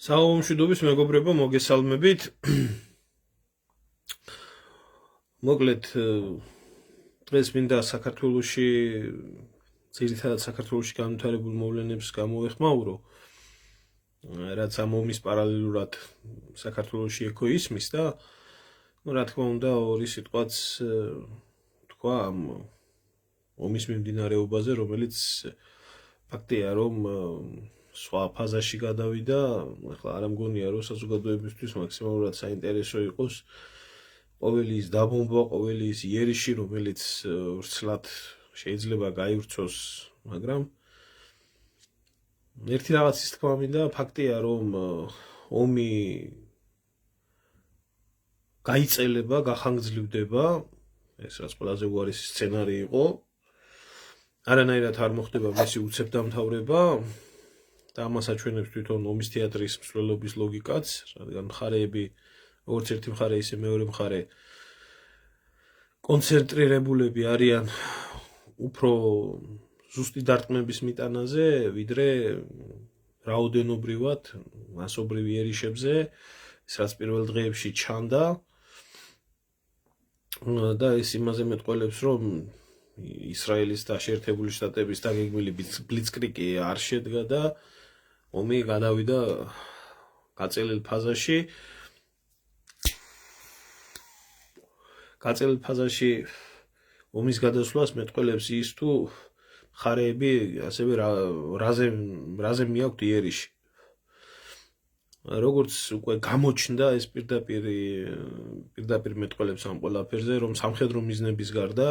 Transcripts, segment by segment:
საომშვიდობის მეგობრებო, მოგესალმებით. მოკლედ დღეს მინდა საქართველოში ძირითადად საქართველოში განვითარებულ მოვლენებს გამოვეხმაურო, რაც ამ ომის პარალელურად საქართველოში ეკო ისმის და რა თქმა უნდა ორი სიტყვაც თქვა ამ ომის მიმდინარეობაზე, რომელიც ფაქტია, რომ სხვა ფაზაში გადავიდა, ახლა არ მგონია რომ საზოგადოებისთვის მაქსიმალურად საინტერესო იყოს ყოველი ის დაბომბვა, ყოველი ის იერიში, რომელიც ვრცლად შეიძლება გაივრცოს, მაგრამ ერთი რაღაცის თქმა მინდა, ფაქტია რომ ომი გაიწელება, გახანგრძლივდება, ეს რაც ყველაზე უარესი სცენარი იყო, არანაირად არ მოხდება მისი უცებ დამთავრება. და ამას აჩვენებს თვითონ ომის თეატრის მსვლელობის ლოგიკაც, რადგან მხარეები, როგორც ერთი მხარე, ისე მეორე მხარე კონცენტრირებულები არიან უფრო ზუსტი დარტყმების მიტანაზე, ვიდრე რაოდენობრივად მასობრივ იერიშებზე, ის რაც პირველ დღეებში ჩანდა და ეს იმაზე მეტყველებს, რომ ისრაელის და შეერთებული შტატების დაგეგმილი ბლიცკრიკი არ შედგა და ომი გადავიდა გაწელილ ფაზაში. გაწელილ ფაზაში ომის გადასვლას მეტყველებს ის თუ მხარეები ასევე რაზე მიაქვთ იერიში. როგორც უკვე გამოჩნდა ეს პირდაპირ მეტყველებს ამ ყველაფერზე, რომ სამხედრო მიზნების გარდა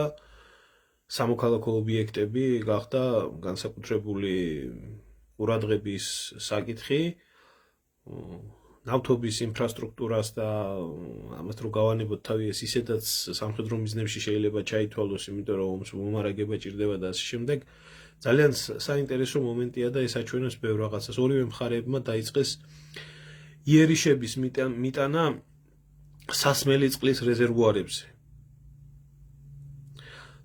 სამოქალაქო ობიექტები გახდა განსაკუთრებული ყურადღების საკითხი, ნავთობის ინფრასტრუქტურას და ამას რო გავანებოთ თავი ეს ისედაც სამხედრო მიზნებში შეიძლება ჩაითვალოს, იმიტომ რომ ომს მომარაგება ჭირდება და ასე შემდეგ. ძალიან საინტერესო მომენტია და ეს აჩვენებს ბევრ რაღაცას. ორივე მხარეებმა დაიწყეს იერიშების მიტანა სასმელი წყლის რეზერვუარებზე.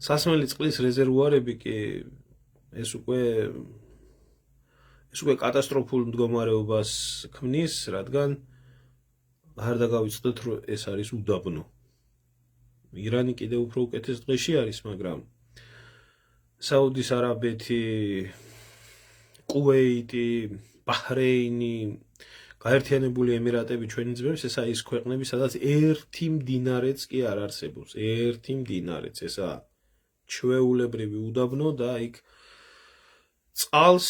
სასმელი წყლის რეზერვუარები კი ეს უკვე კატასტროფულ მდგომარეობას ქმნის, რადგან არ დაგავიწყდეთ, რომ ეს არის უდაბნო. ირანი კიდევ უფრო უკეთეს დღეში არის, მაგრამ საუდის არაბეთი, კუვეიტი, ბაჰრეინი, გაერთიანებული ემირატები ჩვენი ძმებს, ესა ის ქვეყნები, სადაც ერთი მდინარეც კი არ არსებობს. ერთი მდინარეც, ესა ჩვეულებრივი უდაბნო და იქ წყალს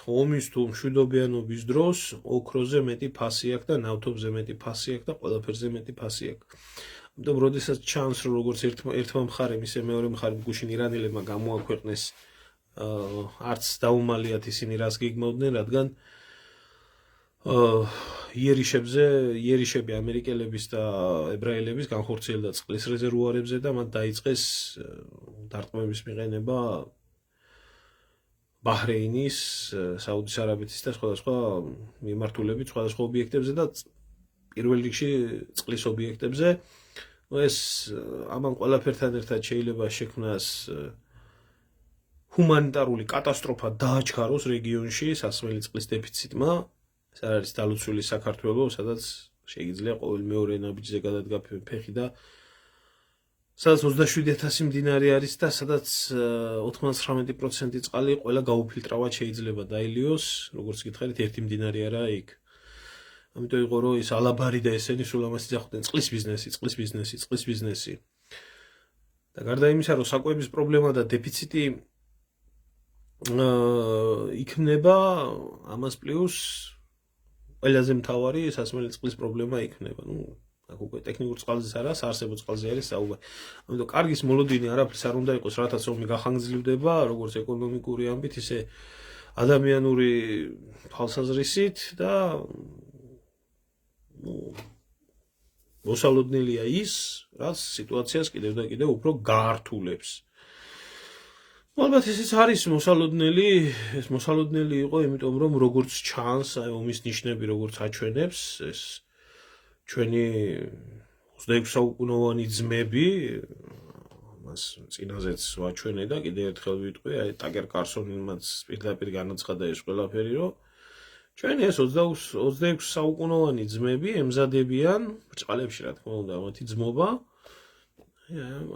ომის თუ მშვიდობიანობის დროს ოქროზე მეტი ფასი აქვს და ნავთობზე მეტი ფასი აქვს და ყველაფერზე მეტი ფასი აქვს. ამიტომ როდესაც ჩანს, რომ როგორც ერთმა მხარემ, ისე მეორე მხარემ გუშინ ირანელებმა გამოაქვეყნეს არც დაუმალიათ ისინი რას გეგმავდნენ, რადგან იერიშები ამერიკელების და ებრაელების განხორციელდა წყლის რეზერვუარებზე და მათ დაიწყეს დარტყმების მიყენება ბაჰრეინის, საუდის არაბეთის და სხვადასხვა მიმართულებით სხვადასხვა ობიექტებზე და პირველ რიგში წყლის ობიექტებზე. ეს ამან ყველაფერთან ერთად შეიძლება შექმნას ჰუმანიტარული კატასტროფა დააჩქაროს რეგიონში სასმელი წყლის დეფიციტმა. ეს არის დალუცული საქართველო, სადაც შეიძლება ყოველ მეორე ნაბიჯზე გადადგა ფეხი და სადაც 27,000 მდინარე არის და სადაც 99% წყალი ყველა გაუფილტრავად შეიძლება დაელიოს, როგორც გითხარით, ერთი მდინარე არაა იქ. ამიტომ იყო რომ ის ალაბარი და ესენი სულ ამას იძახდნენ წყლის ბიზნესი. და გარდა იმისა, რომ საკვების პრობლემა და დეფიციტი იქნება, ამას პლუს ყველაზე მთავარი სასმელი წყლის პრობლემა იქნება. აქ უკვე ტექნიკურ წყალზეც არა, საარსებო წყალზე არის საუბარი. ამიტომ კარგის მოლოდინი არაფრის არ უნდა იყოს, რათაც ომი გახანგრძლივდება, როგორც ეკონომიკური ამბით, ისე ადამიანური თვალსაზრისით და მოსალოდნელია ის, რაც სიტუაციას კიდევ და კიდევ უფრო გაართულებს. ალბათ ესეც არის მოსალოდნელი, ეს მოსალოდნელი იყო, იმიტომ რომ როგორც ჩანს, აი ომის ნიშნები როგორც აჩვენებს, ეს ჩვენი 26 საუკუნოვანი ძმები, მას წინაზეც ვაჩვენე და კიდევ ერთხელ ვიტყვი, აი ტაკერ კარსონიმაც პირდაპირ განაცხადა ეს ყველაფერი, რომ ჩვენი ეს 26 საუკუნოვანი ძმები ემზადებიან ბრჭყალებში რა თქმა უნდა მათი ძმობა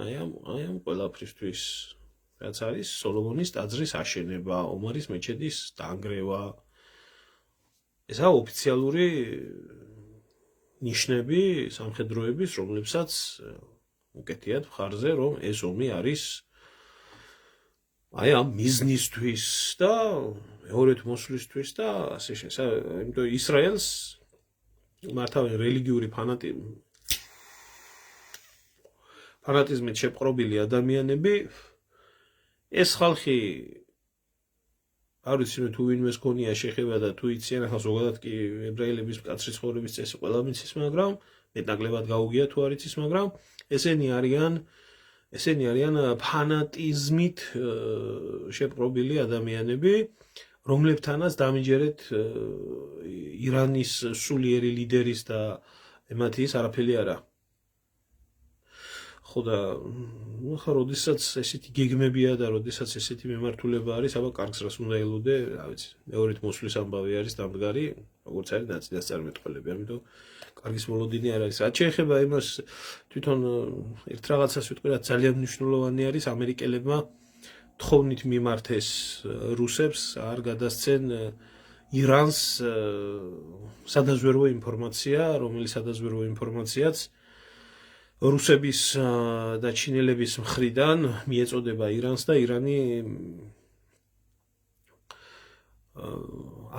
აი ამ ყველაფრისთვის რაც არის სოლომონის ტაძრის აშენება, ომარის მეჩეთის დანგრევა. ესა ოფიციალური ნიშნები სამხედროების, რომლებსაც უკეთიათ მხარზე, რომ ეს ომი არის აი ამ მიზნისთვის და მეორეთ მოსვლისთვის და ასე შემდეგ. იმიტომ ისრაელს მართავენ რელიგიური ფანატიზმით შეპყრობილი ადამიანები ეს ხალხი არ ვიცი თუ ვინმეს გონია შეხება და თუ იციან ახლა ზოგადად კი ებრაელების მკაცრი ცხოვრების წესი ყველა მიცის, მაგრამ მეტნაკლებად გაუგია თუ არ იცის, მაგრამ ესენი არიან ფანატიზმით შეპყრობილი ადამიანები, რომლებთანაც დამიჯერეთ ირანის სულიერი ლიდერის და ემათი ის არაფერი არა. ხო და ახლა როდესაც ესეთი გეგმებია და როდესაც ესეთი მიმართულება არის, აბა კარგს რას უნდა ელოდე, რა ვიცი, მეორეთ მოსვლის ამბავი არის დამდგარი, როგორც არის ნაწილასწარმეტყველები, ამიტომ კარგის მოლოდინი არ არის. რაც შეეხება იმას, თვითონ ერთ რაღაცას ვიტყვი, რაც ძალიან მნიშვნელოვანი არის, ამერიკელებმა თხოვნით მიმართეს რუსებს, არ გადასცენ ირანს სადაზვერვო ინფორმაცია, რომელიც სადაზვერვო ინფორმაციაც რუსების და ჩინელების მხრიდან მიეწოდება ირანს და ირანი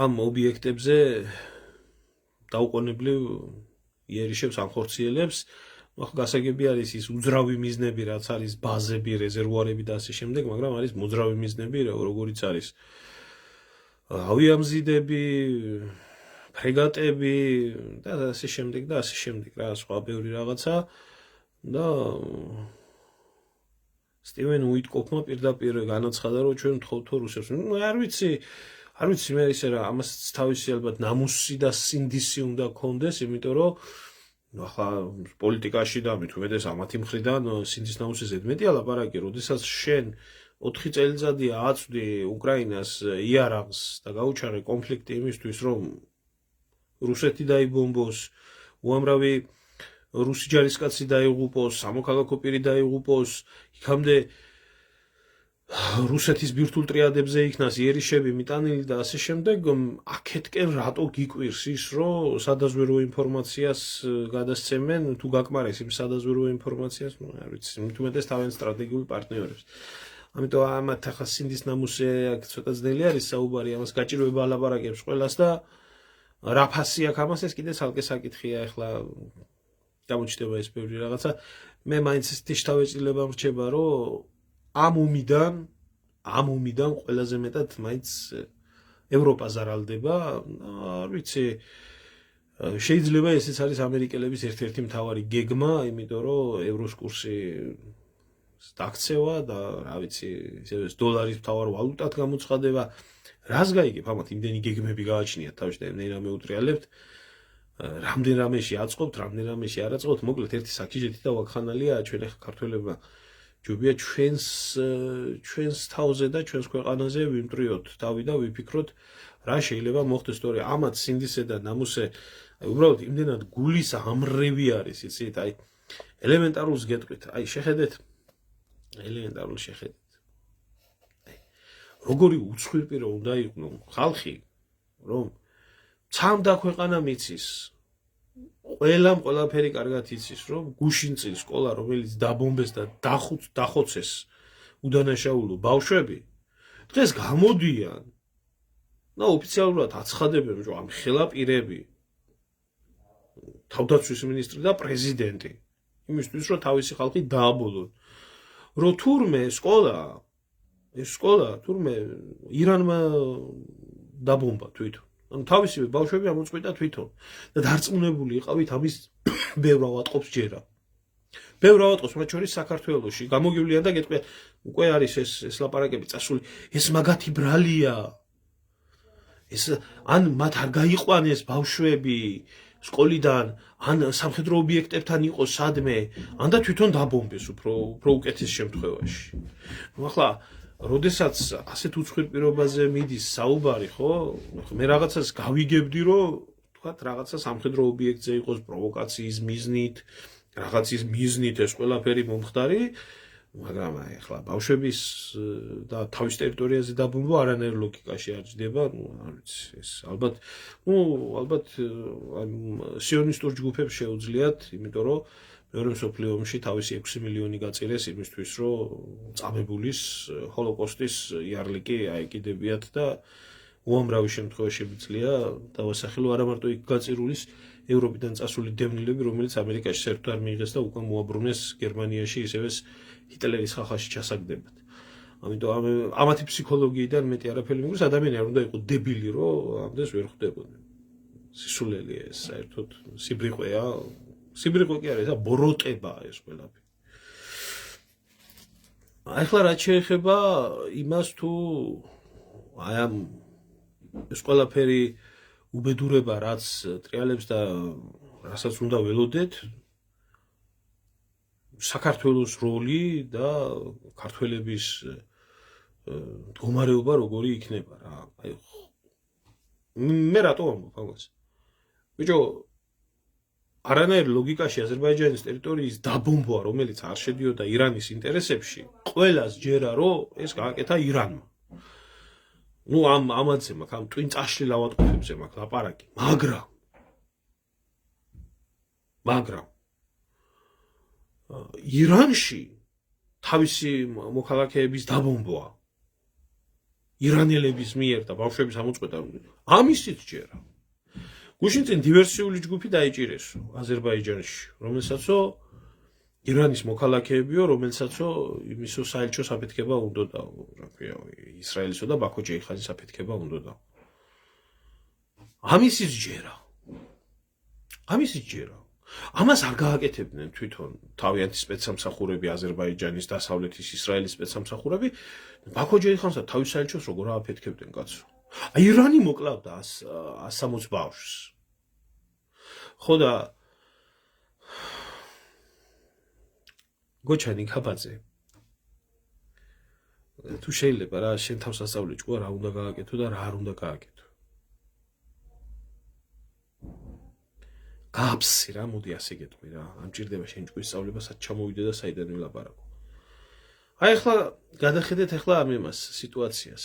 ამ ობიექტებზე დაუყოვნებლივ იერიშებს ამხორციელებს. ახლა გასაგები არის ის უძრავი მიზნები, რაც არის ბაზები, რეზერვუარები და ასე შემდეგ, მაგრამ არის მოძრავი მიზნები, როგორიც არის ავიამზიდები, ფრეგატები და ასე შემდეგ და ასე შემდეგ, რა სხვა ბევრი რაღაცა. და სტივენ უიტკოფმა პირდაპირ განაცხადა, რომ ჩვენ ვთხოვთ რუსებს. არ ვიცი მე ისე რა, ამას თავისი ალბათ ნამუსი და სინდისი უნდა გქონდეს, იმიტომ რომ ახლა პოლიტიკაში და მით უმეტეს ამათი მხრიდან სინდის ნამუსი ზედმეტია ლაპარაკი, როდესაც შენ 4 წელიწადი აწვდი უკრაინას იარაღს და გაუჩარე კონფლიქტი იმისთვის, რომ რუსეთი დაიბომბოს, უამრავი რუსი ჯარისკაცი დაიღუპოს, სამოქალაქო პირი დაიღუპოს, იქამდე რუსეთის ბირთვულ ტრიადებზე იქნას იერიშები მიტანილი და ასე შემდეგ, აქეთკენ რატო გიკვირს ის, რომ სადაზვერვო ინფორმაციას გადასცემენ, თუ გაკმარეს იმ სადაზვერვო ინფორმაციას, არ ვიცი, მით უმეტეს თავენ სტრატეგიულ პარტნიორებს. ამიტომ ამათ ახლა სინდის ნამუსი აქ ცოტა ძნელი არის საუბარი, ამას გაჭირვება ლაპარაკებს ყველას და რა ფასი აქვს ამას, ეს კიდე ცალკე საკითხია ახლა გამოჩნდება ეს ბევრი რაღაცა. მე მაინც ისეთი შთავეჭდილება მრჩება, რომ ამ ომიდან ყველაზე მეტად მაინც ევროპა ზარალდება. არ ვიცი, შეიძლება ესეც არის ამერიკელების ერთ-ერთი მთავარი გეგმა, იმიტომ რომ ევროს კურსი დაქცევა და რა ვიცი, დოლარის მთავარ ვალუტად გამოცხადება. რას გაიგებ ამათ იმდენი გეგმები გააჩნიათ თავში და იმდენი რამე უტრიალებთ. რამდენ რამეში აწყობთ, რამდენ რამეში არ აწყობთ, მოკლედ ერთი საკიჟეთი და ვაკხანალია ჩვენ ახლა ქართველებმა ჯობია ჩვენს თავზე და ჩვენს ქვეყანაზე ვიმტრიოთ თავი და ვიფიქროთ რა შეიძლება მოხდეს, თორე ამათ სინდისე და ნამუსე უბრალოდ იმდენად გულის ამრევი არის, იცით, აი ელემენტარულს გეტყვით, აი შეხედეთ ელემენტარულს შეხედეთ. როგორი უცხვილპირო უნდა იყო ხალხი, რომ ცამდა ქვეყანა მიცის, ყველაფერი კარგად იცის, რომ გუშინ წინ სკოლა, რომელიც დაბომბეს და დახოცეს უდანაშაულო ბავშვები, დღეს გამოდიან და ოფიციალურად აცხადებენ, რომ ამ ხელა პირები, თავდაცვის მინისტრი და პრეზიდენტი, იმისთვის, რომ თავისი ხალხი დააბოლონ, რომ თურმე სკოლა თურმე ირანმა დაბომბა თვითონ. ანუ თავისივე ბავშვები ამოწყვიტა თვითონ და დარწმუნებული იყავით ამის ბევრ ავატყოფს ჯერა. ბევრ ავატყოფს, მათ შორის საქართველოში გამოგივლიან და გეტყვიან, უკვე არის ეს ლაპარაკები წასული, ეს მაგათი ბრალია. ეს ან მათ არ გაიყვანეს ბავშვები სკოლიდან, ან სამხედრო ობიექტებთან იყოს სადმე, ან და თვითონ დაბომბეს უფრო უკეთეს შემთხვევაში. ახლა როდესაც ასეთ უცხოურ პირობაზე მიდის საუბარი, ხო? მე რაღაცას გავიგებდი, რომ თქვათ რაღაცა სამხედრო ობიექტზე იყოს პროვოკაციის მიზნით, რაღაცის მიზნით ეს ყველაფერი მომხდარი, მაგრამ აი ახლა ბავშვების და თავის ტერიტორიაზე დაბრუნვა არანაირ ლოგიკაში არ ჯდება, არ ვიცი, ეს ალბათ სიონისტურ ჯგუფებს შეუძლიათ, იმიტომ რომ მეორე მსოფლიო ომში თავისი 6 მილიონი გაწირეს იმისთვის, რომ წამებულის ჰოლოკოსტის იარლიკი აეკიდებიათ და უამრავი შემთხვევა შემიძლია დავასახელო არა მარტო იქ გაწირულის ევროპიდან წასული დევნილები, რომელიც ამერიკაში საერთოდ არ მიიღეს და უკვე მოაბრუნეს გერმანიაში, ისევე ჰიტლერის ხახაში ჩასაგდებად. ამიტომ ამათი ფსიქოლოგიიდან მეტი არაფერი მიგოს, ადამიანი არ უნდა იყოს დებილი, რომ ამდენს ვერ ხვდებოდნენ. სისულელია ეს საერთოდ სიბრიყვეა. სიბრიყვე კი არის, ბოროტებაა ეს ყველაფერი. ახლა რაც შეეხება იმას თუ აი ამ ეს ყველაფერი უბედურება რაც ტრიალებს და რასაც უნდა ველოდეთ საქართველოს როლი და ქართველების მდგომარეობა როგორი იქნება რა. აი მე რატო ვამბობ ამას? ბიჭო, არანაირ ლოგიკაში აზერბაიჯანის ტერიტორიის დაბომბვა, რომელიც არ შედიოდა ირანის ინტერესებში, ყველას ჯერა რომ ეს გააკეთა ირანმა. ნუ ამაზე მაქვს, ამ ტვინ წაშლილ ავადმყოფებზე მაქვს ლაპარაკი, მაგრამ ირანში თავისი მოქალაქეების დაბომბვა ირანელების მიერ და ბავშვების ამოწყვეტა ამისით ჯერა. გუშინ წინ დივერსიული ჯგუფი დაიჭირესო აზერბაიჯანში, რომელსაც ირანის მოქალაქეებიო, რომელსაც იმისო საელჩო საფეთქება უნდოდა, რა ქვია, ისრაელისო და ბაქო ჯეიხანის საფეთქება უნდოდა. ამისით ჯერა. ამას არ გააკეთებდნენ თვითონ თავიანთი სპეცსამსახურები აზერბაიჯანის დასავლეთის ისრაელის სპეცსამსახურები, ბაქო ჯეიხანსა თავის საელჩოს როგორ ააფეთქებდნენ კაცო. ირანი მოკლავდა 160 ბავშვს. ხო და გოჩანი ქაბაძე თუ შეიძლება რა შენ თავს ასწავლე ჭკუა რა უნდა გააკეთო და რა არ უნდა გააკეთო. გააფსი რა, მოდი ასე გეტყვი რა. არ მჭირდება შენ ჭკუის სწავლება სად ჩამოვიდე და საიდან ვილაპარაკო. აი ახლა გადახედეთ ახლა ამ იმას სიტუაციას.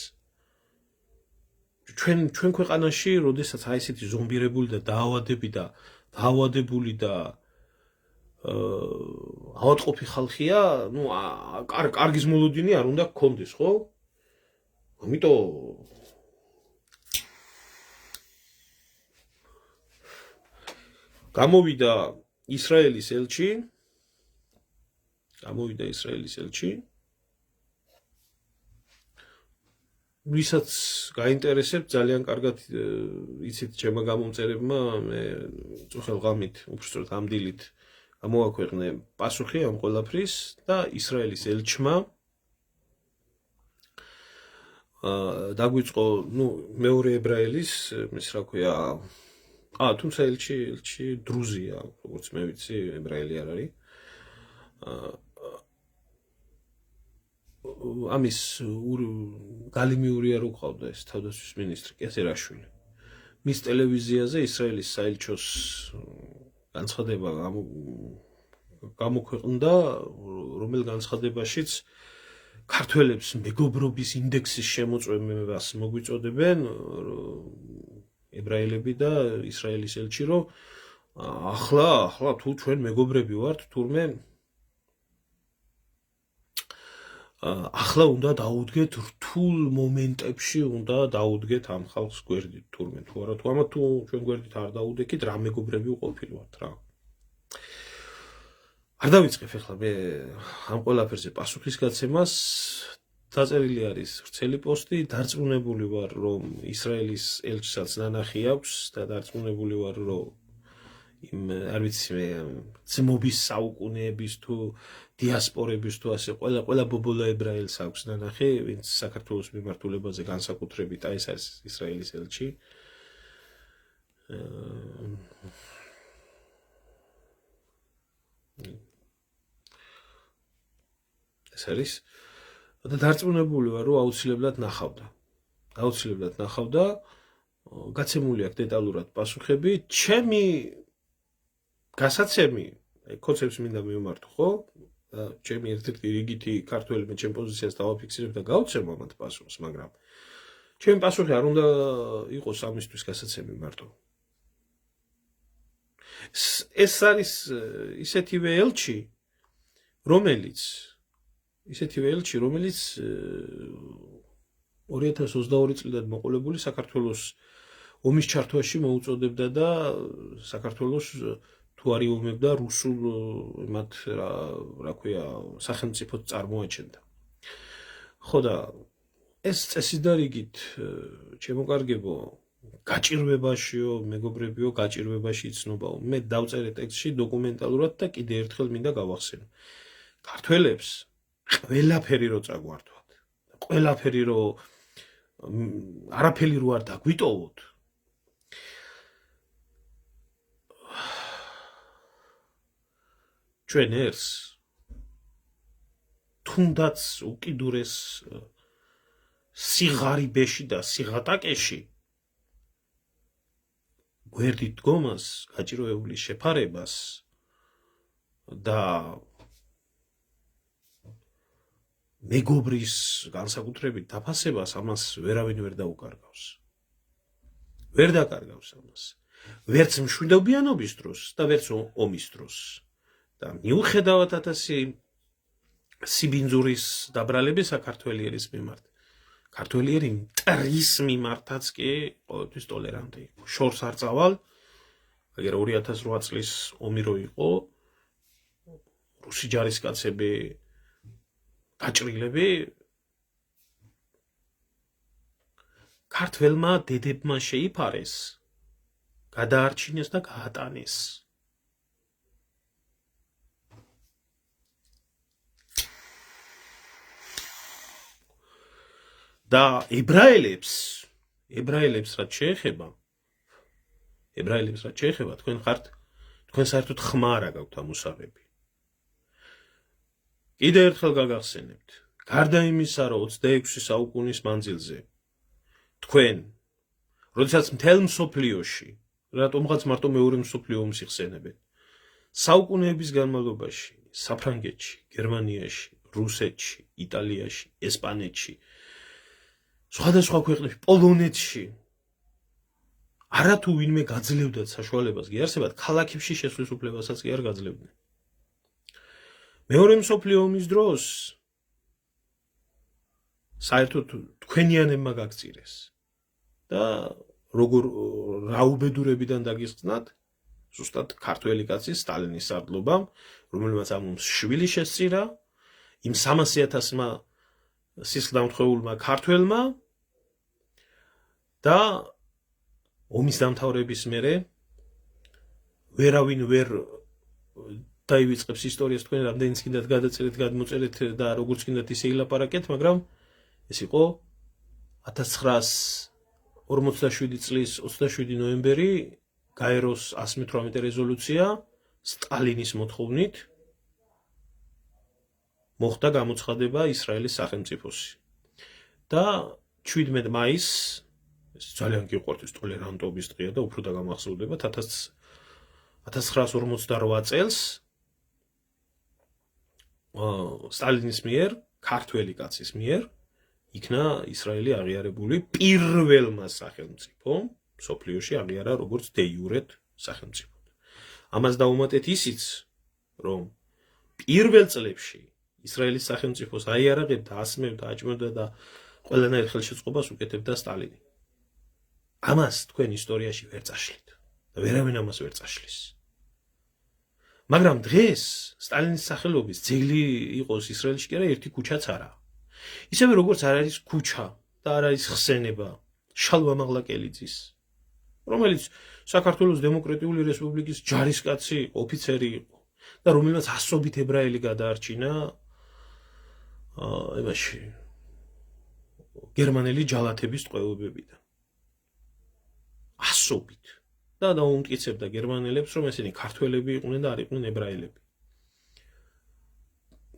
ჩვენ ქვეყანაში, როდესაც აი ესეთი ზომბირებული და დაავადებული და ავადმყოფი ხალხია, ნუ კარგის მოლოდინი არ უნდა გქონდეს, ხო? ამიტომ გამოვიდა ისრაელის ელჩი, ვისაც გაინტერესებს ძალიან კარგად იცით ჩემმა გამომწერებმა, მე წუხელ ღამით, უბრალოდ ამ დილით გამოვაქვეყნე პასუხი ამ ყველაფრის და ისრაელის ელჩმა დაგვიწყო, ნუ მეორე ებრაელის, ის რა ქვია, თუმცა ელჩი დრუზია, როგორც მე ვიცი, ებრაელი არ არის. ამის გალიმიურია რო ყავდა ეს თავდაცვის მინისტრი კესერაშვილი. მის ტელევიზიაზე ისრაელის საელჩოს განცხადება გამოქვეყნდა, რომელ განცხადებაშიც ქართველებს მეგობრობის ინდექსის შემოწმებას მოგვიწოდებენ ებრაელები და ისრაელის ელჩი, რომ ახლა თუ ჩვენ მეგობრები ვართ, თურმე ახლა უნდა დაუდგეთ რთულ მომენტებში, უნდა დაუდგეთ ამ ხალხს გვერდით, თურმე თუ არა, თუ ჩვენ გვერდით არ დაუდექით, რა მეგობრები ვყოფილვართ რა. არ დავიწყებ ახლა მე ამ ყველაფერზე პასუხის გაცემას, დაწერილი არის ვრცელი პოსტი, დარწმუნებული ვარ, რომ ისრაელის ელჩსაც ნანახი აქვს და დარწმუნებული ვარ, რომ იმ არ ვიცი მე ძმობის საუკუნეების თუ დიასპორების თუ ასე ყველა ბობოლა ებრაელს აქვს ნანახი, ვინც საქართველოს მიმართულებაზე განსაკუთრებით აი ეს არის ისრაელის ელჩი. ეს არის და დარწმუნებული ვარ, რომ აუცილებლად ნახავდა. გაცემული აქვს დეტალურად პასუხები. ჩემი გასაცემი, კონცეფტს მინდა მივმართო, ხო? და ჩემი ერთ-ერთი რიგითი ქართველი მე ჩემ პოზიციას დავაფიქსირებ და გავცემ ამათ პასუხს, მაგრამ ჩემი პასუხი არ უნდა იყოს ამისთვის გასაცემი მარტო. ეს არის ისეთივე ელჩი, რომელიც 2022 წლიდან მოყოლებული საქართველოს ომის ჩართვაში მოუწოდებდა და საქართველოს თუ არ იომებდა რუსულ მათ რა ქვია სახელმწიფოს წარმოაჩენდა. ხო და ეს წესი და რიგით ჩემოკარგებო გაჭირვებაშიო, მეგობრებიო, გაჭირვებაში იცნობაო. მე დავწერე ტექსტში დოკუმენტალურად და კიდე ერთხელ მინდა გავახსენო. ქართველებს ყველაფერი რო წაგვართვათ. ყველაფერი რო არაფერი რო არ დაგვიტოვოთ. ჩვენ ერს თუნდაც უკიდურეს სიღარიბეში და სიღატაკეში გვერდით დგომას, გაჭირვებული შეფარებას და მეგობრის განსაკუთრებით დაფასებას ამას ვერავინ ვერ დაუკარგავს. ვერ დაკარგავს ამას. ვერც მშვიდობიანობის დროს და ვერც ომის დროს. და მიუხედავად ათასი სიბინძურის დაბრალებისა ქართველიერის მიმართ, ქართველიერი მტრის მიმართაც კი ყოველთვის ტოლერანტი იყო. შორს არ წავალ, აგერ 2008 წლის ომი რო იყო, რუსი ჯარისკაცები გაჭრილები ქართველმა დედებმა შეიფარეს, გადაარჩინეს და გაატანეს. და ებრაელებს რაც შეეხება, თქვენ საერთოდ ხმა არ გაქვთ ამოსაღები. კიდე ერთხელ გაგახსენებთ, გარდა იმისა, რომ 26 საუკუნის მანძილზე თქვენ, როდესაც მთელ მსოფლიოში, რატომღაც მარტო მეორე მსოფლიო ომს იხსენებენ, საუკუნეების განმავლობაში, საფრანგეთში, გერმანიაში, რუსეთში, იტალიაში, ესპანეთში, სხვადასხვა ქვეყნებში, პოლონეთში არათუ ვინმე გაძლევდათ საშუალებას გიარსებათ, ქალაქებში შესვლის უფლებასაც კი არ გაძლევდნენ. მეორე მსოფლიო ომის დროს საერთოდ თქვენიანებმა გაგწირეს და როგორ რაუბედურებიდან დაგიხსნათ, ზუსტად ქართველი კაცის სტალინის სარდლობამ, რომელმაც ამ ომს შვილი შესწირა, იმ 300,000-მა სისხლდამტყვეულმა ქართველმა და ომის დამთავრების მერე ვერავინ ვერ დაივიწყებს ისტორიას, თქვენ რამდენიც კიდათ გადაწერეთ, გადმოწერეთ და როგორც კიდათ ისე ილაპარაკეთ, მაგრამ ეს იყო 1947 წლის 27 ნოემბერი, გაეროს 118 რეზოლუცია სტალინის მოთხოვნით მოხდა გამოცხადება ისრაელის სახელმწიფოსი. და 17 მაისს, ეს ძალიან გიყვართ ტოლერანტობის დღეა და უფრო დაგამახსოვდებათ, 1948 წელს სტალინის მიერ, ქართველი კაცის მიერ იქნა ისრაელი აღიარებული პირველმა სახელმწიფომ მსოფლიოში აღიარა როგორც დე იურეთ სახელმწიფოდ. ამას დაუმატეთ ისიც, რომ პირველ წლებში ისრაელის სახელმწიფოს აიარაღებდა, ასმევდა, აჭმევდა და ყველანაირ ხელშეწყობას უკეთებდა სტალინი. ამას თქვენ ისტორიაში ვერ წაშლით და ვერავინ ამას ვერ წაშლის. მაგრამ დღეს სტალინის სახელობის ძეგლი იყოს ისრაელში კი არა, ერთი ქუჩაც არა. ისევე როგორც არ არის ქუჩა და არ არის ხსენება შალვა მაღლაკელიძის, რომელიც საქართველოს დემოკრატიული რესპუბლიკის ჯარისკაცი, ოფიცერი იყო და რომელმაც ასობით ებრაელი გადაარჩინა ებაში გერმანელი ჯალათების ტყვეობებიდან. ასობით და დაუმტკიცებდა გერმანელებს, რომ ესენი ქართველები იყვნენ და არ იყვნენ ებრაელები.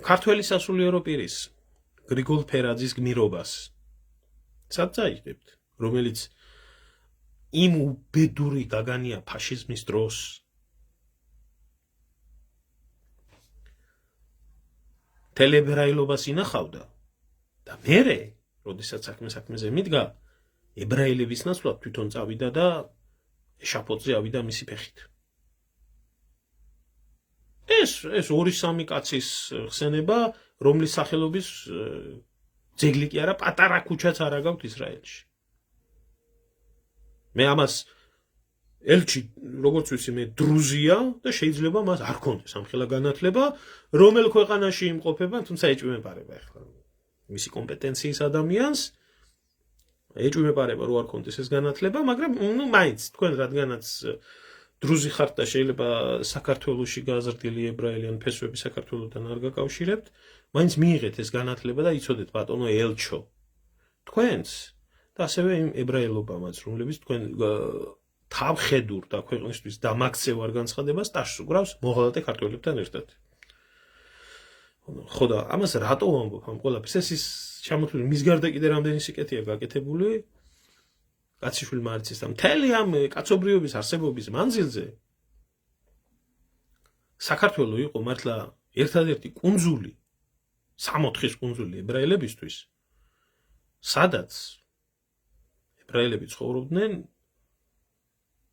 ქართველი სასულიერო პირის, გრიგოლ ფერაძის გმირობას. სად წაიღებთ, რომელიც იმ უბედური გაგანია ფაშიზმის დროს. თელებრაილობას ინახავდა და მერე, როდესაც საქმეზე მიდგა, ებრაელების ნაცვლად თვითონ წავიდა და ეშაფოთზე ავიდა მისი ფეხით. ეს 2-3 კაცის ხსენება, რომლის სახელობის ძეგლი კი არა, პატარა ქუჩაც არ აგავთ ისრაელში. მე ამას ელჩი, როგორც ვიცი, მე დრუზია და შეიძლება მას არ ქონდეს ამხელა განათლება, რომელ ქვეყანაში იმყოფება, თუმცა ეჭვმეპარება ახლა მისი კომპეტენციის ადამიანს, ეჭვმეპარება რო არ ქონდეს ეს განათლება, მაგრამ მაინც თქვენ რადგანაც დრუზი ხართ და შეიძლება საქართველოში გაზრდილი ებრაელი ან ფესვები საქართველოსთან არ გაკავშირებთ, მაინც მიიღეთ ეს განათლება და იცოდეთ ბატონო ელჩო თქვენს და ასევე იმ ებრაელობამაც, რომლებიც თქვენ თავხედურ და ქვეყნისთვის დამაქცევარ განცხადებას ტაშს უგრავს მოღალატე ქართველებთან ერთად. ხო და ამას რატო ვამბობ ამ ყველაფერს? ეს ჩამოთვლილი მის გარდა კიდე რამდენი სიკეთეა გაკეთებული კაციშვილმა არ იცის და მთელი ამ კაცობრიობის არსებობის მანძილზე საქართველო იყო მართლა ერთადერთი კუნძული, 64-ის კუნძული ებრაელებისთვის, სადაც ებრაელები ცხოვრობდნენ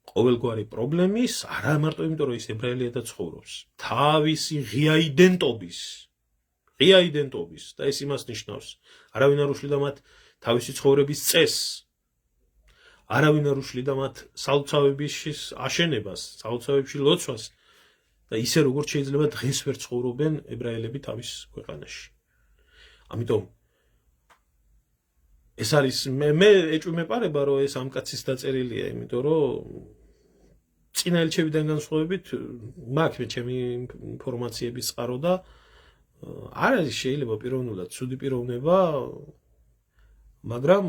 ყოველგვარი პრობლემის, არა მარტო იმიტომ, რომ ის ებრაელია და ცხოვრობს, თავისი ღია იდენტობის და ეს იმას ნიშნავს, არავინ არ უშლიდა მათ თავისი ცხოვრების წესს, არავინ არ უშლიდა მათ სალოცავების აშენებას, სალოცავებში ლოცვას და ისე როგორც შეიძლება დღეს ვერ ცხოვრობენ ებრაელები თავის ქვეყანაში. ამიტომ ეს არის მე ეჭვმეპარება, რომ ეს ამ კაცის დაწერილია, იმიტომ რომ წინა ელჩებიდან განსხვავებით მაქვს მე ჩემი ინფორმაციების წყარო და არ არის შეიძლება პიროვნულად ცუდი პიროვნება, მაგრამ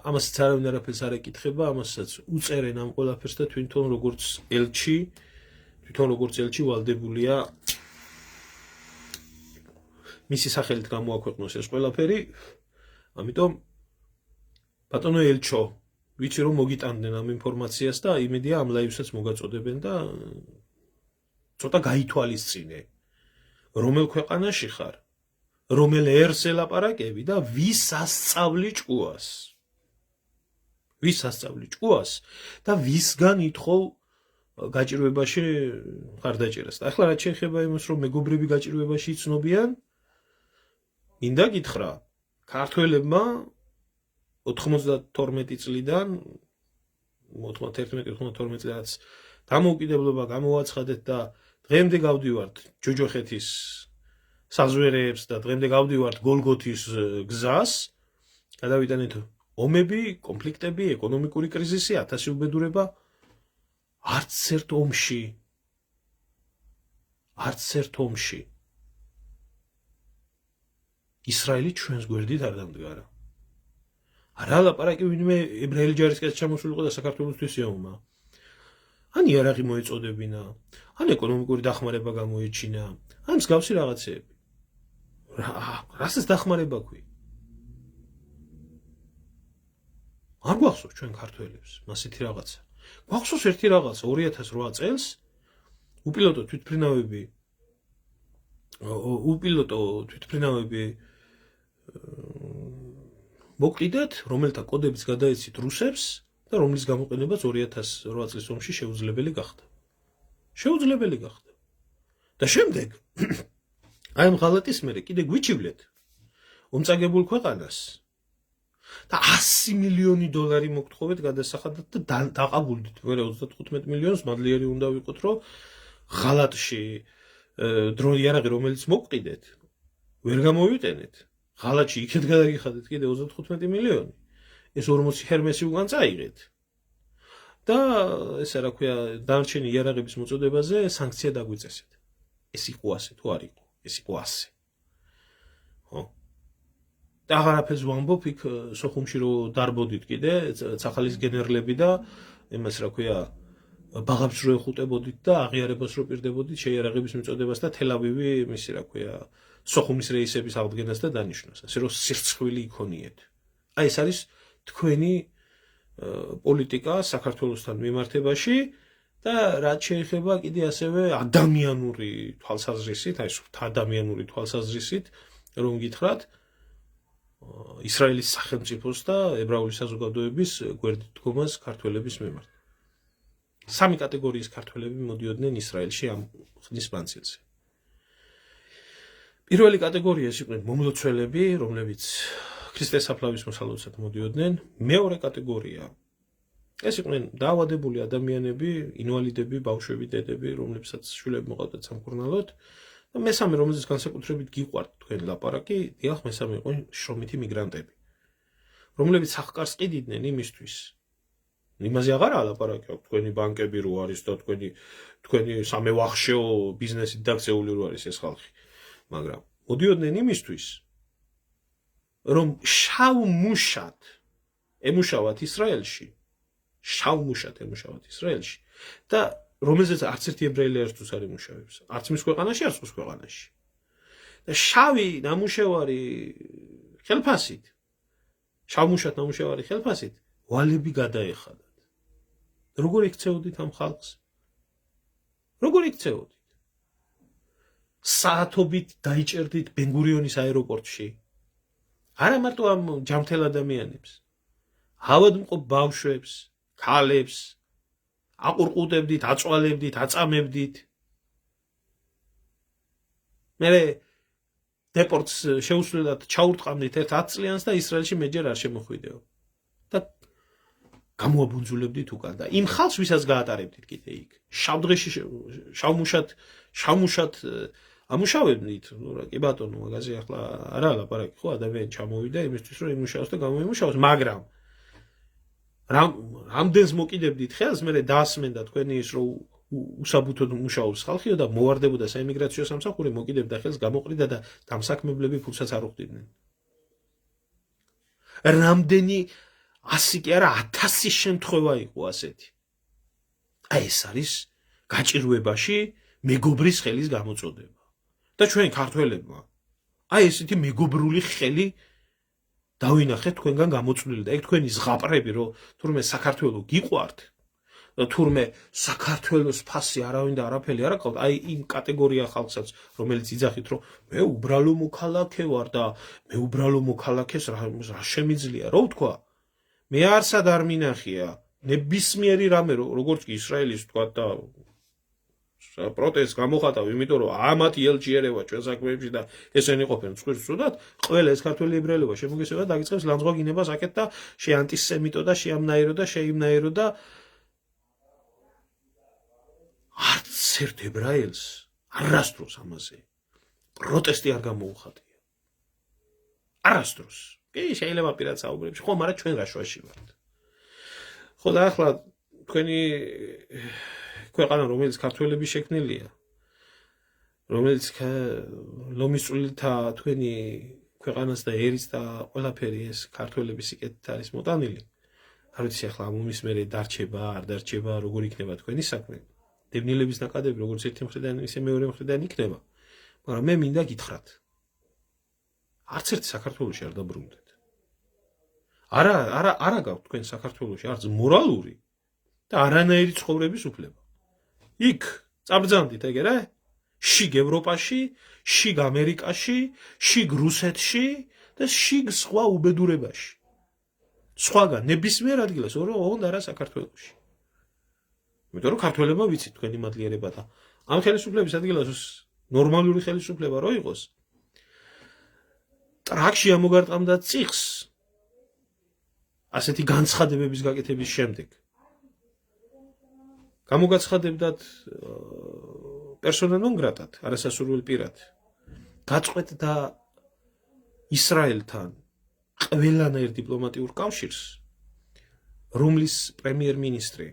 ამასაც არავინ არაფერს არ ეკითხება, ამასაც უწერენ ამ ყველაფერს და თვითონ როგორც ელჩი ვალდებულია მისი სახელით გამოაქვეყნოს ეს ყველაფერი. ამიტომ ბატონო ელჩო, ვიცი რომ მოგიტანდნენ ამ ინფორმაციას და იმედია ამ ლაივსაც მოგაწოდებენ და ცოტა გაითვალისწინე, რომელ ქვეყანაში ხარ, რომელ ერს ელაპარაკები და ვის ასწავლი ჭკუას და ვისგან ითხოვ გაჭირვებაში ხარდაჭერას. ახლა რაც შეეხება იმას, რომ მეგობრები გაჭირვებაში იცნობიან, მინდა გითხრა, ქართველებმა 92 წლიდან 91-92 წლიდან დამოუკიდებლობა გამოაცხადეთ და დღემდე გავდივართ ჯოჯოხეთის საზვერეებს და დღემდე გავდივართ გოლგოთის გზას, გადავიტანეთ ომები, კონფლიქტები, ეკონომიკური კრიზისი, 1000 უბედურება, არც ერთ ომში ისრაელი ჩვენს გვერდით არ დამდგარა. არა ლაპარაკი ვინმე ებრაელი ჯარისკაცი ჩამოსულიყო და საქართველოსთვის ეომა. ან იარაღი მოეწოდებინა, ან ეკონომიკური დახმარება გამოეჩინა, ან მსგავსი რაღაცეები. რასაც დახმარება ქვი? არ გვახსოვს ჩვენ ქართველებს მასეთი რაღაცა. გვახსოვს ერთი რაღაცა 2008 წელს უპილოტო თვითმფრინავები მოკიდეთ, რომელთა კოდებიც გადაეცით რუსებს და რომლის გამოყენებაც 2008 წლის ომში შეუძლებელი გახდა. და შემდეგ აი ამ ღალატის მერე კიდე გვიჩივლეთ ომწაგებულ ქვეყანას და 100 მილიონი დოლარი მოგთხოვეთ გადასახადად და დაყაბულდით მერე 35 მილიონს, მადლიერი უნდა ვიყოთ, რომ ღალატში დრონი იარაღი რომელიც მოგყიდეთ, ვერ გამოვიტენეთ. ღალატში იქეთ გადაგიხადეთ კიდე 35 მილიონი. ეს 40 ჰერმესი უკან წაიღეთ. და ესა რა ქვია, დანარჩენი იარაღების მოწოდებაზე სანქცია დაგვიწესეთ. ეს იყო ასე თუ არ იყო? ეს იყო ასე. ხო? და აღარაფერს ვამბობ, იქ სოხუმში რო დარბოდით კიდე, ცახალის გენერლები და იმას რა ქვია, ბაღებს რო ეხუტებოდით და აღიარებას რო პირდებოდით შეიარაღების მიწოდებას და თელ-ავივი მისი რა ქვია, სოხუმის რეისების აღდგენას და დანიშნას, ასე რომ სირცხვილი იქონიეთ. აი ეს არის თქვენი პოლიტიკა საქართველოსთან მიმართებაში და რაც შეეხება კიდე ასევე ადამიანური თვალსაზრისით, აი ადამიანური თვალსაზრისით, რომ გითხრათ, ისრაელის სახელმწიფოს და ებრაული საზოგადოების გვერდით დგომას ქართველების მიმართ. სამი კატეგორიის ქართველები მოდიოდნენ ისრაელში ამ ხნის მანძილზე. პირველი კატეგორია იყვნენ მომლოცველები, რომლებიც ქრისტეს საფლავის მოსალოდნელად მოდიოდნენ. მეორე კატეგორია ეს იყვნენ დაავადებული ადამიანები, ინვალიდები, ბავშვები, დედები, რომლებსაც შვილები მოყავდათ სამკურნალოდ. და მესამე, რომელზეც განსაკუთრებით გიყვართ თქვენ ლაპარაკი, დიახ, მესამე იყვნენ შრომითი მიგრანტები, რომლებიც ახკარს ყიდიდნენ იმისთვის. იმაზე აღარაა ლაპარაკი, თქვენი ბანკები რო არის და თქვენი სამევახშეო ბიზნესით დაქცეული რო არის ეს ხალხი. მაგრამ მოდიოდნენ იმისთვის, რომ შავ მუშად ემუშავათ ისრაელში, და რომელზეც არც ერთი ებრაელი არასდროს არ ემუშავებს. არც მის ქვეყანაში, არც მის ქვეყანაში. და შავი ნამუშევარი ხელფასით, შავმუშად ნამუშევარი ხელფასით, ვალები გადაეხადათ. როგორ იქცეოდით ამ ხალხს? როგორ იქცეოდით? საათობით დაიჭერდით ბენ-გურიონის აეროპორტში. არა მარტო ამ ჯამთელ ადამიანებს, ავადმყოფ ბავშვებს, ქალებს, აყურყუდებდით, აწვალებდით, აწამებდით. მერე დეპორტს შეუსვლელად ჩაურტყამდით ერთ 10 წლიანს და ისრაელში მეჯერ არ შემოხვიდეო. და გამოაბუნძულებდით უკან და იმ ხალხს ვისაც გაატარებდით კიდე იქ. შავდღეში შავმუშად ამუშავებდით, კი ბატონო, მაგაზე ახლა არა ლაპარაკი, ხო, ადამიანი ჩამოვიდა იმისთვის, რომ იმუშაოს და გამოიმუშაოს, მაგრამ რამდენს მოკიდებდით ხელს, მერე დაასმენდა თქვენი ის, რომ უსაბუთოდ მუშაობს ხალხიო და მოვარდებოდა საიმიგრაციო სამსახური, მოკიდებდა ხელს, გამოყრიდა და დამსაქმებლები ფულსაც არ უხდიდნენ. რამდენი 100 კი არა 1000 შემთხვევა იყო ასეთი. აი ეს არის გაჭირვებაში მეგობრის ხელის გამოწოდება. და ჩვენ ქართველებმა აი ესეთი მეგობრული ხელი დავინახეთ თქვენგან გამოწვლილი და ეგ თქვენი ზღაპრები, რომ თურმე საქართველო გიყვართ და თურმე საქართველოს ფასი არავინ და არაფერი არ აკავთ, აი იმ კატეგორია ხალხსაც, რომელიც იძახით, რომ მე უბრალო მოქალაქე ვარ და მე უბრალო მოქალაქეს რა შემიძლია, რო ვთქვა? მე არსად არ მინახია ნებისმიერი რამე, როგორც კი ისრაელის თქვა და პროტესტს გამოხატავ, იმიტომ რომ ამათი ელჩი ერევა ჩვენ საქმეებში და ესენი ყოფენ წყვილს სუდად, ყველა ეს ქართველი ებრაელობა შემოგესება და დაგიწყებს ლანძღვაგინებას აკეთ და შეანტისემიტო და შეამნაირო და შეიმნაირო და არც ერთ ებრაელს არასდროს ამაზე პროტესტი არ გამოუხატია. არასდროს. კი, შეიძლება პირად საუბრებში, ხო, მაგრამ ჩვენ რა შუაში ვართ. ხო და ახლა თქვენი ქვეყანა, რომელიც ქართველები შექმნილია, რომელიც ლომის წვლილთა თქვენი ქვეყანას და ერის და ყველაფერი ეს ქართველების სიკეთით არის მოტანილი. არ ვიცი ახლა ამ ომის მერე დარჩება, არ დარჩება, როგორ იქნება თქვენი საქმე. დევნილების ნაკადები როგორც ერთი მხრიდან, ისე მეორე მხრიდან იქნება. მაგრამ მე მინდა გითხრათ. არც ერთი საქართველოში არ დაბრუნდეთ. არა გაქვთ თქვენ საქართველოში არც მორალური და არანაირი ცხოვრების უფლება. იქ წაბრძანდით ეგერე? შიგ ევროპაში, შიგ ამერიკაში, შიგ რუსეთში და შიგ სხვა უბედურებაში. სხვაგან ნებისმიერ ადგილას, ოღონდ არა საქართველოში. იმიტომ რომ ქართველებმა ვიცით თქვენი მადლიერება და ამ ხელისუფლების ადგილას ნორმალური ხელისუფლება რო იყოს, ტრაქში ამოგარტყამდა წიხს ასეთი განცხადებების გაკეთების შემდეგ. გამოგაცხადებდათ პერსონა ნონ გრატად, არასასურველ პირად. გაწყვეტდა ისრაელთან ყველანაირ დიპლომატიურ კავშირს, რომლის პრემიერ-მინისტრი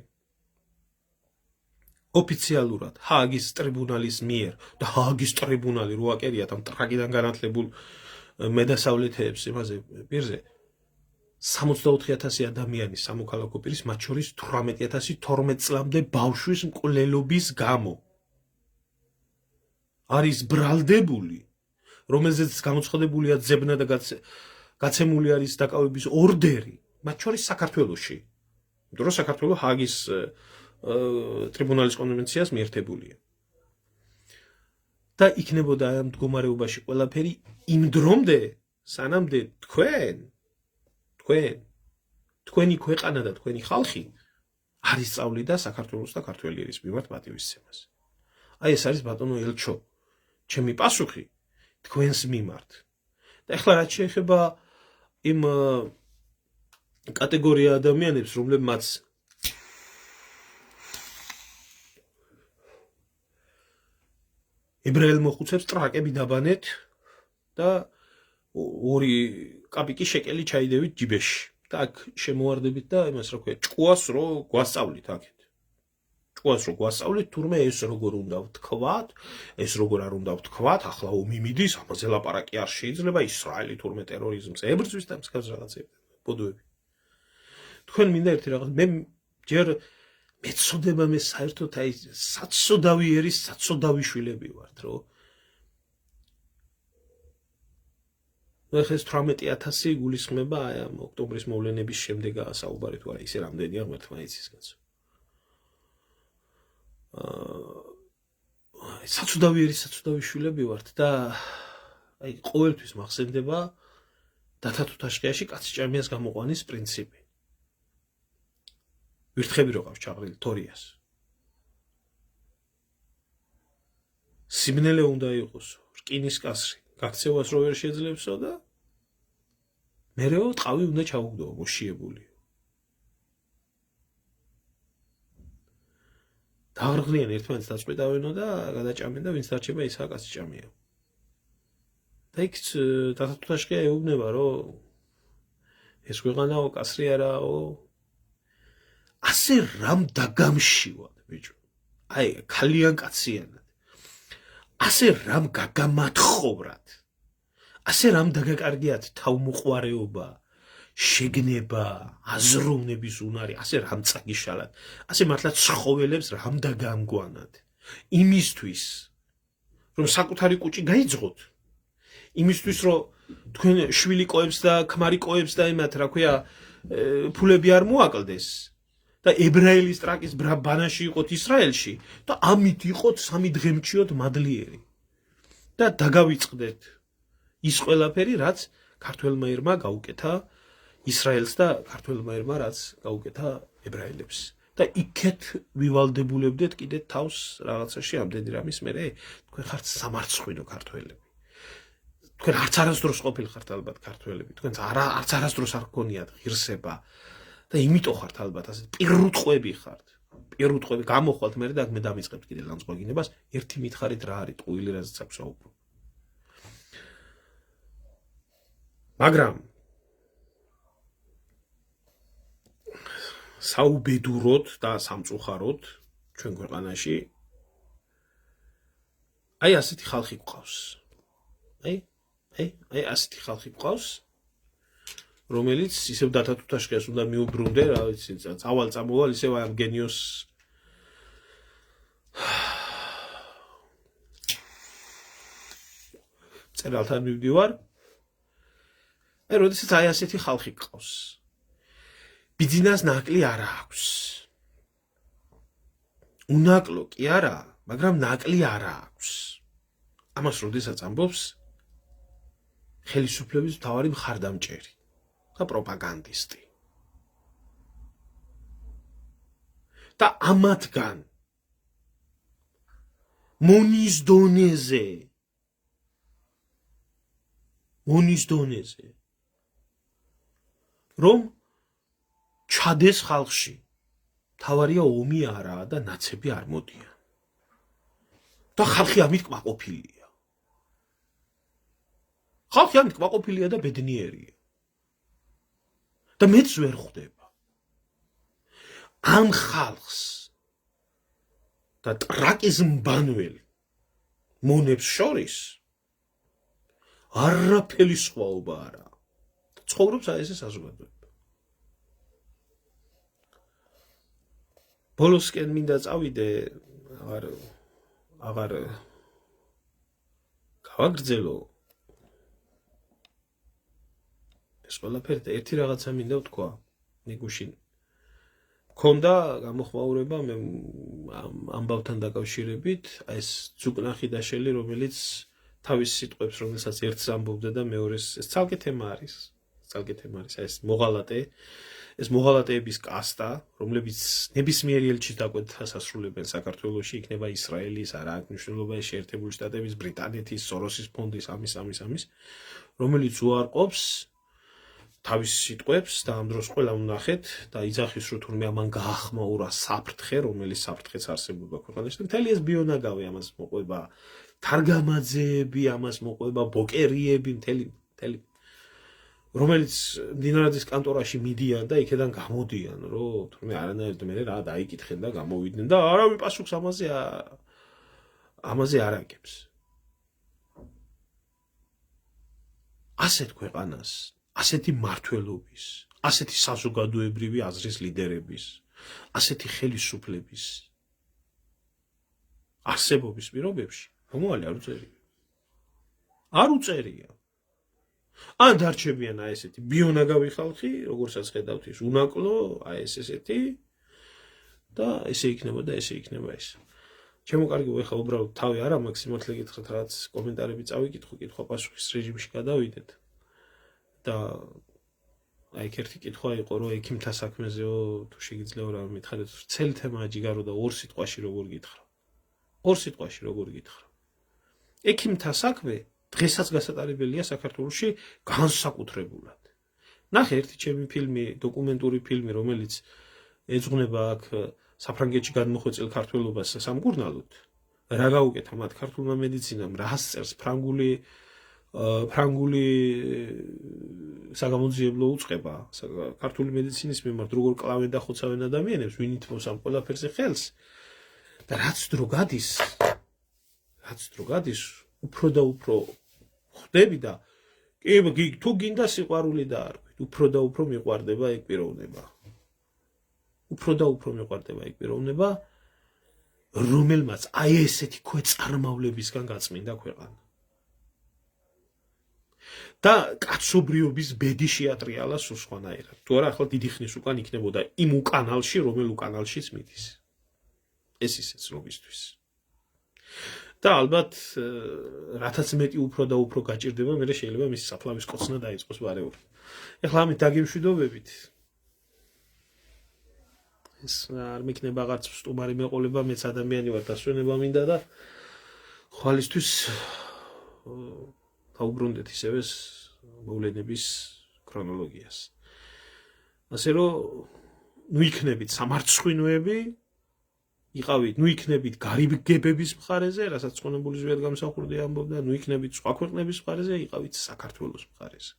ოფიციალურად ჰააგის ტრიბუნალის მიერ და ჰააგის ტრიბუნალი რო აკერიათ ამ ტრაგედიიდან განათლებულ მედასავლეთეებს იმაზე პირზე 64,000 ადამიანის სამოქალაქო პირის, მათ შორის 18,012 წლამდე ბავშვის მკვლელობის გამო არის ბრალდებული, რომელზეც გამოცხადებულია ძებნა და გაცემული არის დაკავების ორდერი, მათ შორის საქართველოში. იმიტომ რომ საქართველო ჰააგის ტრიბუნალის კონვენციას მიერთებულია. და იქნებოდა ამ მდგომარეობაში ყველაფერი იმ დრომდე, სანამდე თქვენი ქვეყანა და თქვენი ხალხი არ ისწავლიდა საქართველოს და ქართველიერის მიმართ პატივისცემას. აი ეს არის ბატონო ელჩო, ჩემი პასუხი თქვენს მიმართ. და ახლა რაც შეეხება იმ კატეგორია ადამიანებს, რომლებმაც ებრაელ მოხუცებს ტრაკები დაბანეთ და 2 კაპიკი შეკელი ჩაიდევით ჯიბეში. და აქ შემოვარდებით და იმას რა ქვია, ჭკუას რო გვასწავლით აქეთ. ჭკუას რო გვასწავლით, თურმე ეს როგორ უნდა ვთქვათ, ეს როგორ არ უნდა ვთქვათ, ახლა ომი მიდის, ამაზე ლაპარაკი არ შეიძლება, ისრაელი თურმე ტერორიზმს ებრძვის და მსგავს რაღაცები. ბოდოები. თქვენ მინდა ერთი რაღაც, მე ჯერ მეცოდება მე საერთოდ აი საცოდავი ერის საცოდავი შვილები ვართ, რო ეს 18,000 გულისხმება აი ამ ოქტომბრის მოვლენების შემდეგაა საუბარი თუ არა ისე რამდენია ღმერთმა იცის კაცო. საცუდავი ერის საცუდავი შვილები ვართ და აი ყოველთვის მახსენდება დათა თუთაშხიაში კაცჭამიას გამოყვანის პრინციპი. ვირთხები რო ყავს ჩაღრილი თორიას. სიმნელე უნდა იყოსო, რკინის კასრი, გაქცევას რო ვერ შეძლებსო და მერეო ტყავი უნდა ჩაუგდო მოშიებული. დააღრღლიან ერთმანეთს დაწყვეტავენო და გადაჭამენ და ვინც დარჩება ისაა კაცჭამია. და იქ დათა თუთაშხია ეუბნება რომ ეს ქვეყანაო კასრი არაო. ასე რამ დაგამშივად ბიჭო. აი ქალიან კაციანად. ასე რამ გაგამათხოვრად. ასე რამ დაგაკარგიათ თავმოყვარეობა, შეგნება, აზროვნების უნარი, ასე რამ წაგიშალათ. ასე მართლა ცხოველებს რამ დაგამგვანათ. იმისთვის რომ საკუთარი კუჭი გაიძღოთ. იმისთვის რომ თქვენ შვილი ყოებს და ქმარი ყოებს და იმათ რა ქვია ფულები არ მოაკლდეს. და ებრაელის ტრაკის ბანაში იყოთ ისრაელში და ამით იყოთ 3 დღემჩიოთ მადლიერი. და დაგავიწყდეთ ის ყველაფერი, რაც ქართველმა ერმა გაუკეთა ისრაელს და ქართველმა ერმა რაც გაუკეთა ებრაელებს. და იქეთ ვივალდებულებდეთ კიდე თავს რაღაცაში ამდენი რამის მერე თქვენ ხართ სამარცხვინო ქართველები. თქვენ არც არასდროს ყოფილხართ ალბათ ქართველები. თქვენ არც არასდროს არ გქონიათ ღირსება. და იმიტომ ხართ ალბათ ასე პირუტყვები ხართ. პირუტყვები გამოხვალთ მე და აქ მე დამიწყებთ კიდე ლანძღვაგინებას, ერთი მითხარით რა არის ტყუილი რაზეც აქვს საუბრო. მაგრამ საუბედუროდ და სამწუხაროდ ჩვენ ქვეყანაში აი ასეთი ხალხი გვყავს. აი ასეთი ხალხი გვყავს, რომელიც ისევ დათა თუთაშხიას უნდა მიუბრუნდე, რა ვიცი, წავალ წამოვალ ისევ ამ გენიოს წერალთან მივდივარ. აი როდესაც აი ასეთი ხალხი გყავს. ბიძინას ნაკლი არა აქვს. უნაკლო კი არა, მაგრამ ნაკლი არა აქვს. ამას როდესაც ამბობს ხელისუფლების მთავარი მხარდამჭერი და პროპაგანდისტი. და ამათგან მონის დონეზე რომ ჩადეს ხალხში თავარია ომი არაა და ნაცები არ მოდიან. და ხალხი ამით კმაყოფილია. ხალხი ამით კმაყოფილია და ბედნიერია. და მეც ვერ ხვდება. ამ ხალხს და ტრაკის მბანველ მონებს შორის არაფერი სხვაობა არა. ცხოვრობს აი ესე საზოგადოება. ბოლოსკენ მინდა წავიდე, აღარ გავაგრძელო, ეს ყველაფერი და ერთი რაღაცა მინდა ვთქვა ნიგუშინ მქონდა გამოხმაურება მე ამბავთან დაკავშირებით აი ეს ძუკნახი დაშელი რომელიც თავის სიტყვებს რომელსაც ერთს ამბობდა და მეორეს ეს ცალკე თემა არის აი ეს მოღალატეების კასტა რომლებიც ნებისმიერი ელჩის დაკვეთას ასრულებენ საქართველოში იქნება ისრაელის არა აქვს მნიშვნელობა შეერთებული შტატების ბრიტანეთის სოროსის ფონდის ამის რომელიც უარყოფს თავის სიტყვებს და ამ დროს ყველა ვნახეთ და იძახის რომ თურმე ამან გაახმაურა საფრთხე რომელიც საფრთხეც არსებობდა ქვეყანაში და მთელი ეს ბიონაგავი ამას მოყვება თარგამაძეები ამას მოყვება ბოკერიები მთელი რომელიც მდინარაძის კანტორაში მიდიან და იქიდან გამოდიან რომ თურმე არანაირად მე რა დაიკითხენ და გამოვიდნენ და არავინ პასუხს ამაზე არ აგებს ასეთ ქვეყანას ასეთი მართველობის ასეთი საზოგადოებრივი აზრის ლიდერების ასეთი ხელისუფლების არსებობის პირობებში მომავალი არ უწერია ან დარჩებიან აი ესეთი ბიონაგავი ხალხი როგორცაც ხედავთ ის უნაკლო აი ესეთი და ესე იქნება ეს ჩემო კარგო ეხლა უბრალოდ თავი არა მაქსიმალურად გითხრათ რაღაც კომენტარები წავიკითხო კითხვა პასუხის რეჟიმში გადავიდეთ და აი ერთი კითხვა იყო რომ ექიმთა საქმეზეო თუ შეგიძლია რა მითხარით ცელი თემაა ჯიგარო და ორ სიტყვაში როგორ გითხრა ექიმთა საქმე დღესაც გასატარებელია საქართველოში განსაკუთრებულად ნახე ერთი ჩემი ფილმი დოკუმენტური ფილმი რომელიც ეძღვნება აქ საფრანგეთში გადმოხვეწილ ქართველობას სამკურნალოდ რა გაუკეთა მათ ქართულმა მედიცინამ რას წერს ფრანგული საგამოძიებლო უწყება ქართული მედიცინის მიმართ როგორ კლავენ და ხოცავენ ადამიანებს ვინ ითმობს ამ ყველაფერზე ხელს და რაც დრო გადის უფრო და უფრო ხდები და კი თუ გინდა სიყვარული და არ გვით უფრო და უფრო მიყვარდება ეგ პიროვნება რომელმაც აი ესეთი ქვეწარმავლებისგან გაწმინდა ქვეყანა და კაცობრიობის ბედი შეატრიალა სულ სხვანაირად თუ არა ახლა დიდი ხნის უკან იქნებოდა იმ უკანალში რომელ უკანალშიც მიდის ეს ისე ცნობისთვის და ალბათ რათაც მეტი უფრო და უფრო გაჭირდება მე შეიძლება მისი საფლავის კოცნა დაიწყოს ბარეური ეხლა ამით დაგემშვიდობებით ეს არ მეკნება აღარც სტუმარი მეყოლება მეც ადამიანი ვარ დასვენება მინდა და ხვალისთვის დაუბრუნდეთ ისევე მოვლენების ქრონოლოგიას ასე რომ ნუ იქნებით სამარცხვინოები იყავით ნუ იქნებით გარიგებების მხარეზე რასაც ცხონებულის ზვიად გამსახურდი ამბობდა ნუ იქნებით სხვა ქვეყნების მხარეზე იყავით საქართველოს მხარეზე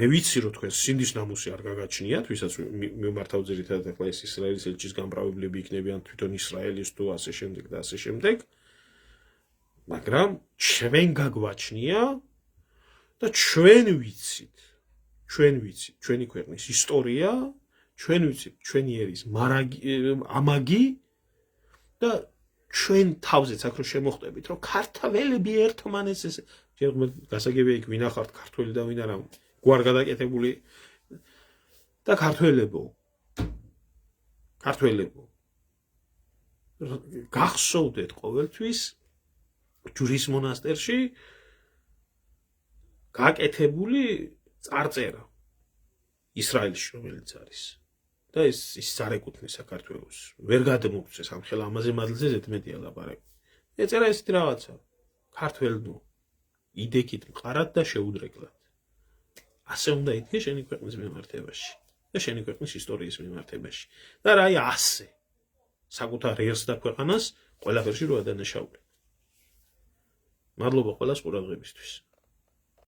მე ვიცი რომ თქვენ სინდის ნამუსი არ გაგაჩნიათ ვისაც მიმართავ ძირითადად ახლა ეს ისრაელის ელჩის გამправებლები იქნებიან თვითონ ისრაელის თუ ასე შემდეგ მაგრამ ჩვენ გაგვაჩნია და ჩვენ ვიცით ჩვენი ქვეყნის ისტორია ჩვენ ვიცით ჩვენი ერის ამაგი და ჩვენ თავზეც აქ რო შემოხვდებით რომ ქართველები ერთმანეთს ეს ჯერ გასაგებია იქ ვინ ახართ ქართველი და ვინ არა გვარ გადაკეთებული და ქართველებო გახსოვდეთ ყოველთვის ჯვრის მონასტერში გაკეთებული წარწერა ისრაელში რომელიც არის და ის წარეკუთვნის საქართველოს ვერ გადმოგწეს ამ ხელა ამაზე მადლზე ზედმეტია ლაპარაკი ეწერა ესეთი რაღაცა ქართველნო იდექით მყარად და შეუდრეკლად ასე უნდა ითქე შენი ქვეყნის მიმართებაში და შენი ქვეყნის ისტორიის მიმართებაში და რა აი ასე საკუთარ ერს და ქვეყანას ყველაფერში რო ადანაშაულებ მადლობა ყველას ყურადღებისთვის